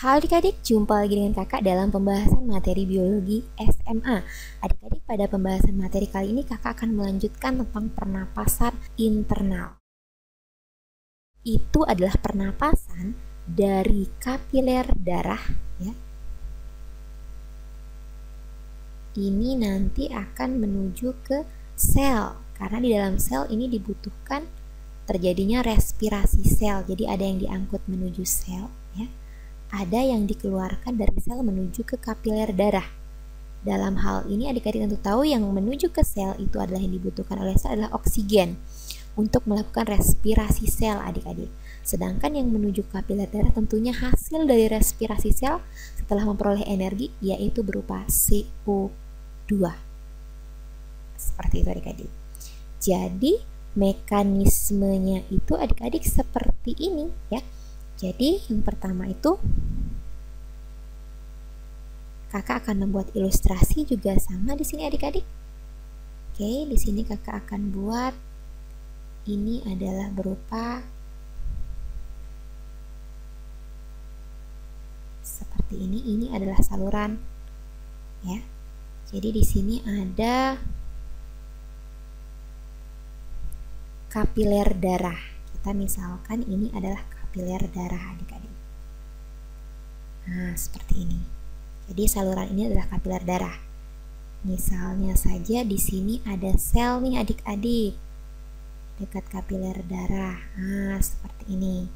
Halo adik-adik, jumpa lagi dengan kakak dalam pembahasan materi biologi SMA. Adik-adik, pada pembahasan materi kali ini kakak akan melanjutkan tentang pernapasan internal. Itu adalah pernapasan dari kapiler darah, ya. Ini nanti akan menuju ke sel, karena di dalam sel ini dibutuhkan terjadinya respirasi sel. Jadi ada yang diangkut menuju sel, ya. Ada yang dikeluarkan dari sel menuju ke kapiler darah. Dalam hal ini adik-adik tentu tahu yang menuju ke sel itu adalah yang dibutuhkan oleh sel adalah oksigen untuk melakukan respirasi sel adik-adik. Sedangkan yang menuju ke kapiler darah tentunya hasil dari respirasi sel setelah memperoleh energi yaitu berupa CO2. Seperti itu adik-adik. Jadi mekanismenya itu adik-adik seperti ini ya. Jadi yang pertama itu kakak akan membuat ilustrasi juga sama di sini adik-adik. Oke, di sini kakak akan buat ini adalah berupa seperti ini. Ini adalah saluran ya. Jadi di sini ada kapiler darah. Kita misalkan ini adalah kapiler darah adik-adik. Nah, seperti ini. Jadi saluran ini adalah kapiler darah. Misalnya saja di sini ada sel nih adik-adik. Dekat kapiler darah. Nah, seperti ini.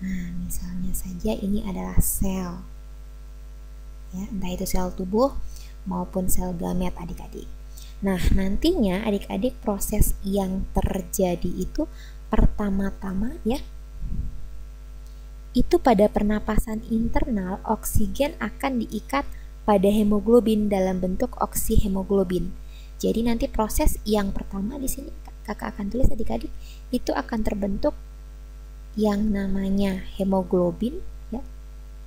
Nah, misalnya saja ini adalah sel. Ya, entah itu sel tubuh maupun sel gamet adik-adik. Nah, nantinya adik-adik proses yang terjadi itu pertama-tama ya, itu pada pernapasan internal oksigen akan diikat pada hemoglobin dalam bentuk oksihemoglobin. Jadi nanti proses yang pertama di sini kakak akan tulis adik-adik itu akan terbentuk yang namanya hemoglobin ya,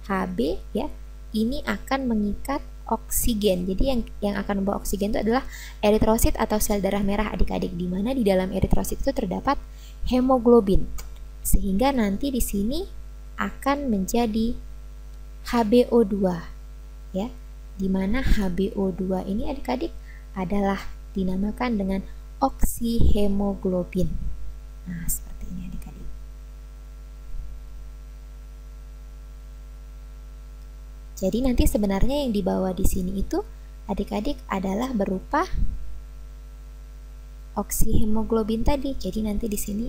Hb ya. Ini akan mengikat oksigen. Jadi yang akan membawa oksigen itu adalah eritrosit atau sel darah merah adik-adik, di mana di dalam eritrosit itu terdapat hemoglobin. Sehingga nanti di sini akan menjadi HbO2 ya, dimana HbO2 ini adik-adik adalah dinamakan dengan oksihemoglobin. Nah, seperti ini adik-adik. Jadi nanti sebenarnya yang dibawa di sini itu adik-adik adalah berupa oksihemoglobin tadi. Jadi nanti di sini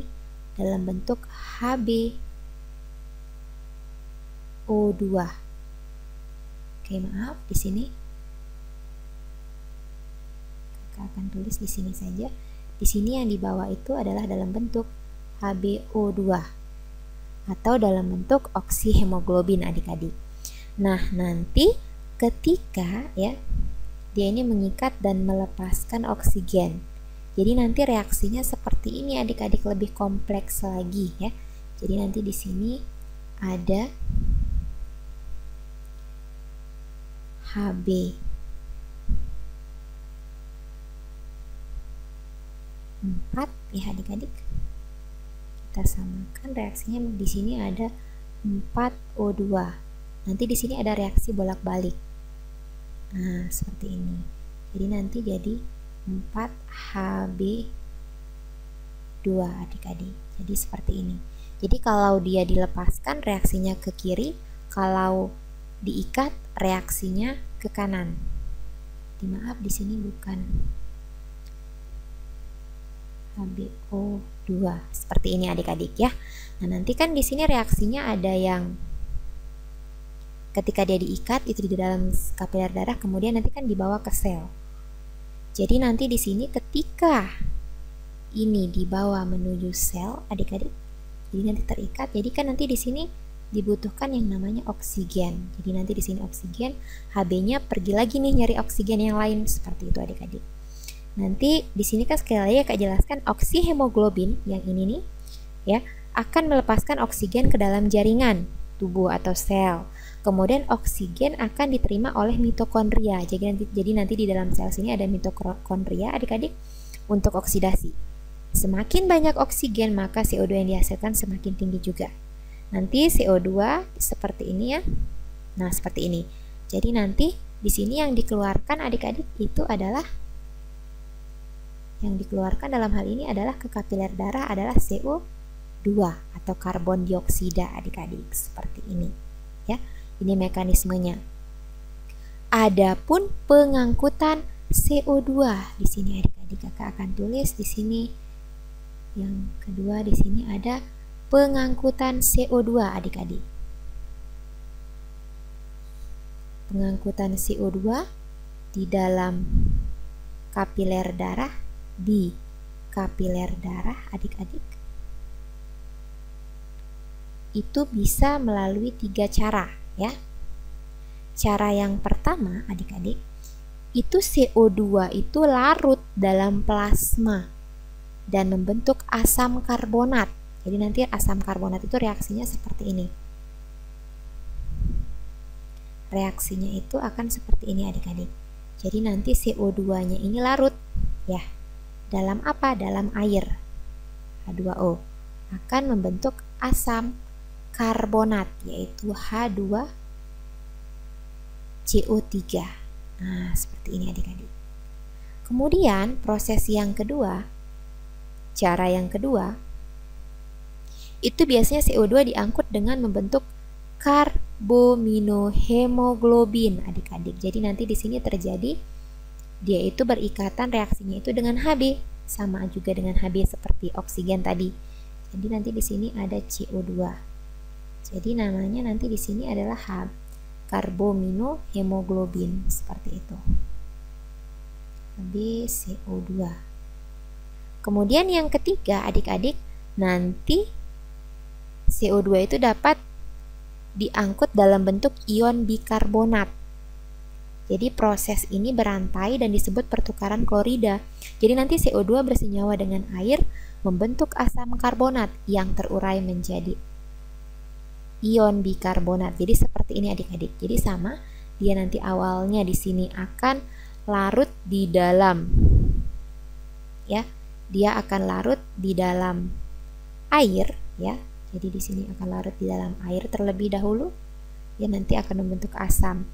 dalam bentuk HbO2. Oke, maaf di sini kakak akan tulis di sini saja. Di sini yang dibawa itu adalah dalam bentuk HbO2 atau dalam bentuk oksihemoglobin adik-adik. Nah, nanti ketika ya dia ini mengikat dan melepaskan oksigen. Jadi nanti reaksinya seperti ini adik-adik, lebih kompleks lagi ya. Jadi nanti di sini ada Hb4 ya adik-adik. Kita samakan reaksinya, di sini ada 4O2. Nanti di sini ada reaksi bolak-balik. Nah, seperti ini. Jadi nanti jadi 4Hb2 adik-adik. Jadi seperti ini. Jadi kalau dia dilepaskan reaksinya ke kiri, kalau diikat reaksinya ke kanan. Maaf di sini bukan HbO2. Seperti ini adik-adik ya. Nah, nanti kan di sini reaksinya ada yang ketika dia diikat itu di dalam kapiler darah, kemudian nanti kan dibawa ke sel. Jadi nanti di sini ketika ini dibawa menuju sel adik-adik, jadi nanti terikat. Jadi kan nanti di sini dibutuhkan yang namanya oksigen. Jadi nanti di sini oksigen, Hb-nya pergi lagi nih nyari oksigen yang lain, seperti itu adik-adik. Nanti di sini kan sekali lagi Kak jelaskan oksihemoglobin yang ini nih ya akan melepaskan oksigen ke dalam jaringan tubuh atau sel. Kemudian oksigen akan diterima oleh mitokondria. Jadi nanti di dalam sel sini ada mitokondria adik-adik untuk oksidasi. Semakin banyak oksigen maka CO2 yang dihasilkan semakin tinggi juga. Nanti CO2 seperti ini ya. Nah, seperti ini. Jadi nanti di sini yang dikeluarkan adik-adik itu adalah, yang dikeluarkan dalam hal ini adalah ke kapiler darah adalah CO2 atau karbon dioksida adik-adik, seperti ini ya. Ini mekanismenya. Adapun pengangkutan CO2 di sini adik-adik, kakak akan tulis di sini. Yang kedua di sini ada pengangkutan CO2 adik-adik. Pengangkutan CO2 di dalam kapiler darah, di kapiler darah adik-adik, itu bisa melalui 3 cara ya. Cara yang pertama adik-adik, itu CO2 itu larut dalam plasma dan membentuk asam karbonat. Jadi nanti asam karbonat itu reaksinya seperti ini. Reaksinya itu akan seperti ini adik-adik. Jadi nanti CO2-nya ini larut ya. Dalam apa? Dalam air. H2O akan membentuk asam karbonat yaitu H2CO3. Nah, seperti ini adik-adik. Kemudian proses yang kedua, cara yang kedua, itu biasanya CO2 diangkut dengan membentuk karbominohemoglobin adik-adik. Jadi nanti di sini terjadi, dia itu berikatan reaksinya itu dengan Hb, sama juga dengan Hb seperti oksigen tadi. Jadi nanti di sini ada CO2. Jadi namanya nanti di sini adalah karbominohemoglobin seperti itu. HbCO2. Kemudian yang ketiga adik-adik, nanti CO2 itu dapat diangkut dalam bentuk ion bikarbonat. Jadi proses ini berantai dan disebut pertukaran klorida. Jadi nanti CO2 bersenyawa dengan air membentuk asam karbonat yang terurai menjadi ion bikarbonat. Jadi seperti ini adik-adik. Jadi sama, dia nanti awalnya di sini akan larut di dalam ya. Dia akan larut di dalam air ya. Jadi di sini akan larut di dalam air terlebih dahulu. Ya, nanti akan membentuk asam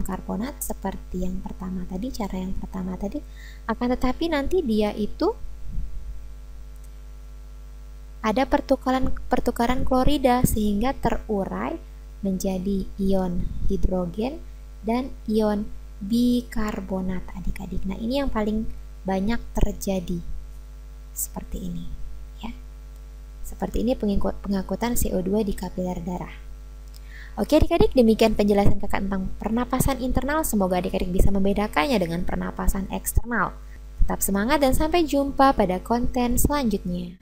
karbonat seperti yang pertama tadi, cara yang pertama tadi. Akan tetapi nanti dia itu ada pertukaran klorida sehingga terurai menjadi ion hidrogen dan ion bikarbonat adik-adik. Nah, ini yang paling banyak terjadi seperti ini ya. Seperti ini pengangkutan CO2 di kapiler darah. Oke adik-adik, demikian penjelasan kakak tentang pernapasan internal. Semoga adik-adik bisa membedakannya dengan pernapasan eksternal. Tetap semangat dan sampai jumpa pada konten selanjutnya.